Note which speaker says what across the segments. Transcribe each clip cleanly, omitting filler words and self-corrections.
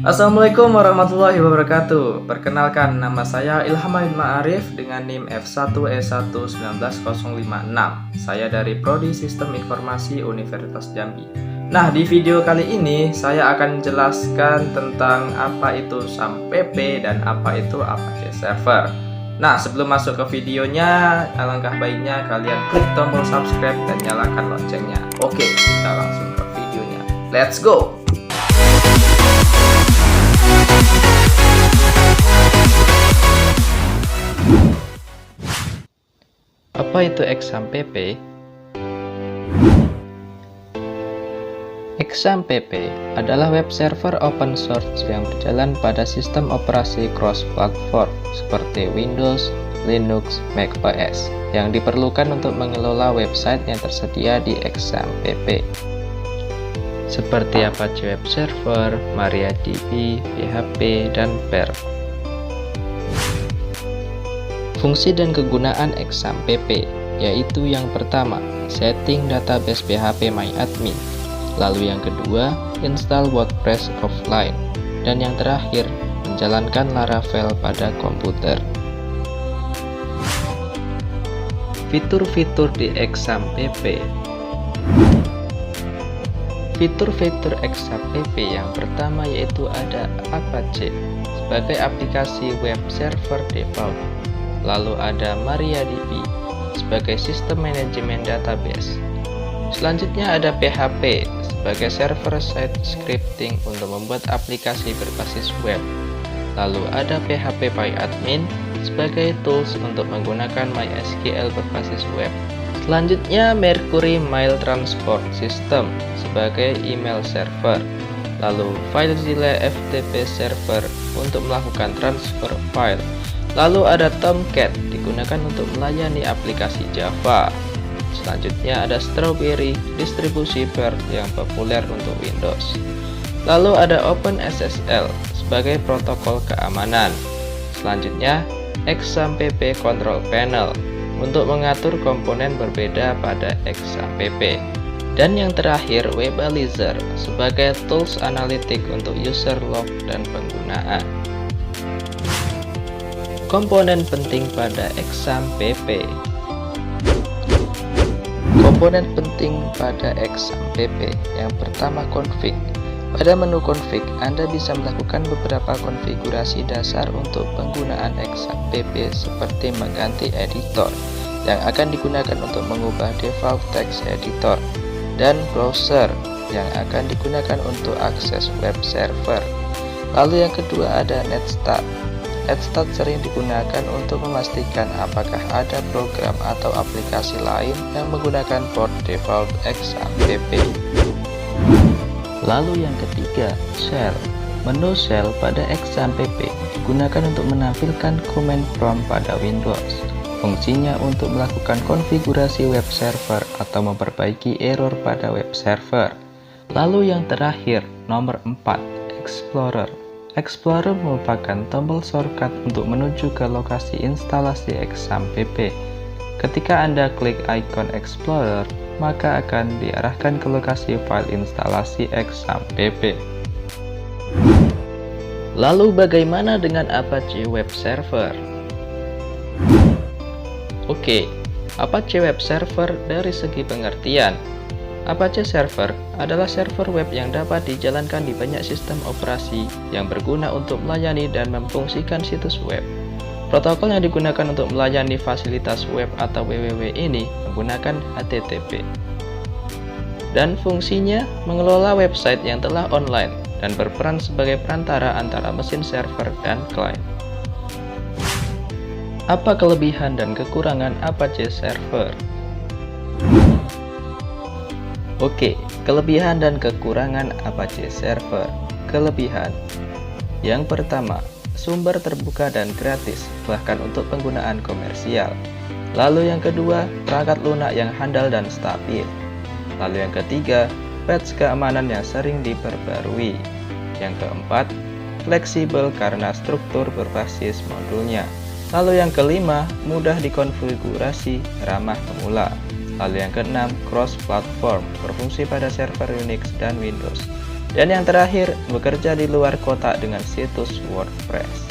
Speaker 1: Assalamualaikum warahmatullahi wabarakatuh. Perkenalkan, nama saya Ilham Ma'arif dengan NIM F1E1 19056. Saya dari Prodi Sistem Informasi Universitas Jambi. Nah, di video kali ini saya akan menjelaskan tentang apa itu SAM-PP dan apa itu Apache Server. Nah, sebelum masuk ke videonya, alangkah baiknya kalian klik tombol subscribe dan nyalakan loncengnya. Oke, kita langsung ke videonya. Let's go! Apa itu XAMPP? XAMPP adalah web server open source yang berjalan pada sistem operasi cross-platform seperti Windows, Linux, macOS yang diperlukan untuk mengelola website yang tersedia di XAMPP seperti Apache Web Server, MariaDB, PHP, dan Perl. Fungsi dan kegunaan XAMPP yaitu yang pertama, setting database PHP MyAdmin, lalu yang kedua, install WordPress offline, dan yang terakhir, menjalankan Laravel pada komputer. Fitur-fitur di XAMPP. Fitur-fitur XAMPP yang pertama yaitu ada Apache sebagai aplikasi web server default. Lalu ada MariaDB sebagai sistem manajemen database. Selanjutnya ada PHP sebagai server-side scripting untuk membuat aplikasi berbasis web. Lalu ada PHP MyAdmin sebagai tools untuk menggunakan MySQL berbasis web. Selanjutnya Mercury Mail Transport System sebagai email server. Lalu FileZilla FTP server untuk melakukan transfer file. Lalu ada Tomcat digunakan untuk melayani aplikasi Java. Selanjutnya ada Strawberry distribusi Perl yang populer untuk Windows. Lalu ada OpenSSL sebagai protokol keamanan. Selanjutnya XAMPP Control Panel untuk mengatur komponen berbeda pada XAMPP. Dan yang terakhir Webalizer sebagai tools analitik untuk user log dan penggunaan. Komponen penting pada XAMPP. Komponen penting pada XAMPP yang pertama config. Pada menu config, Anda bisa melakukan beberapa konfigurasi dasar untuk penggunaan XAMPP seperti mengganti editor yang akan digunakan untuk mengubah default text editor dan browser yang akan digunakan untuk akses web server. Lalu yang kedua ada netstart. Netstart sering digunakan untuk memastikan apakah ada program atau aplikasi lain yang menggunakan port default XAMPP. Lalu yang ketiga, shell. Menu shell pada XAMPP digunakan untuk menampilkan command prompt pada Windows. Fungsinya untuk melakukan konfigurasi web server atau memperbaiki error pada web server. Lalu yang terakhir, nomor 4, Explorer. Explorer merupakan tombol shortcut untuk menuju ke lokasi instalasi XAMPP. Ketika Anda klik ikon Explorer, maka akan diarahkan ke lokasi file instalasi XAMPP. Lalu bagaimana dengan Apache Web Server? Oke, Apache Web Server dari segi pengertian. Apache Server adalah server web yang dapat dijalankan di banyak sistem operasi yang berguna untuk melayani dan memfungsikan situs web. Protokol yang digunakan untuk melayani fasilitas web atau www ini menggunakan HTTP. Dan fungsinya mengelola website yang telah online dan berperan sebagai perantara antara mesin server dan klien. Apa kelebihan dan kekurangan Apache Server? Oke, kelebihan dan kekurangan Apache Server. Kelebihan yang pertama, sumber terbuka dan gratis, bahkan untuk penggunaan komersial. Lalu yang kedua, perangkat lunak yang handal dan stabil. Lalu yang ketiga, patch keamanan yang sering diperbarui. Yang keempat, fleksibel karena struktur berbasis modulnya. Lalu yang kelima, mudah dikonfigurasi, ramah pemula. Lalu yang keenam, cross-platform, berfungsi pada server Unix dan Windows. Dan yang terakhir, bekerja di luar kota dengan situs WordPress.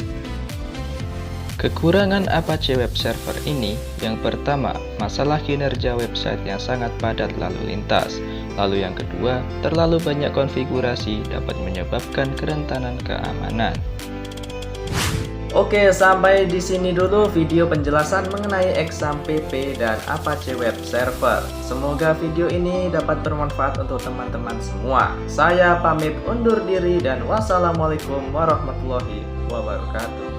Speaker 1: Kekurangan Apache Web Server ini, yang pertama, masalah kinerja website yang sangat padat lalu lintas. Lalu yang kedua, terlalu banyak konfigurasi dapat menyebabkan kerentanan keamanan.
Speaker 2: Oke, sampai di sini dulu video penjelasan mengenai XAMPP dan Apache Web Server. Semoga video ini dapat bermanfaat untuk teman-teman semua. Saya pamit undur diri dan wassalamualaikum warahmatullahi wabarakatuh.